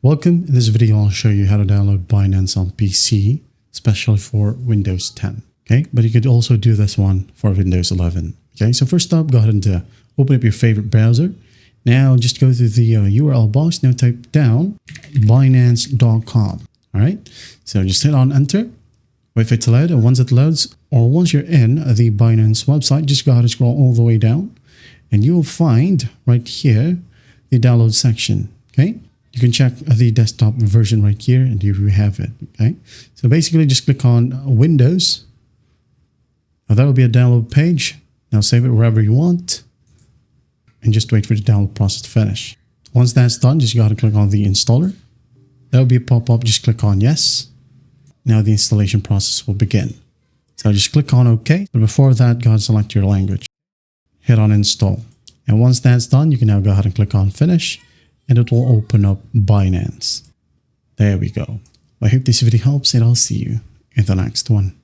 Welcome. In this video, I'll show you how to download Binance on PC, especially for Windows 10. Okay, but you could also do this one for Windows 11. Okay, so first up, go ahead and open up your favorite browser. Now just go to the URL box. Now type down Binance.com. All right, so just hit on enter. Wait for it to load, and once it loads, or once you're in the Binance website, just go ahead and scroll all the way down, and you will find right here the download section. Okay, you can check the desktop version right here, and here we have it. Okay, so basically just click on Windows. Now that will be a download page. Now save it wherever you want, and just wait for the download process to finish. Once that's done, just go ahead and click on the installer. There will be a pop-up. Just click on yes. Now the installation process will begin. So just click on OK. But before that, go ahead and select your language. Hit on install. And once that's done, you can now go ahead and click on finish, and it will open up Binance. There we go. I hope this video helps, and I'll see you in the next one.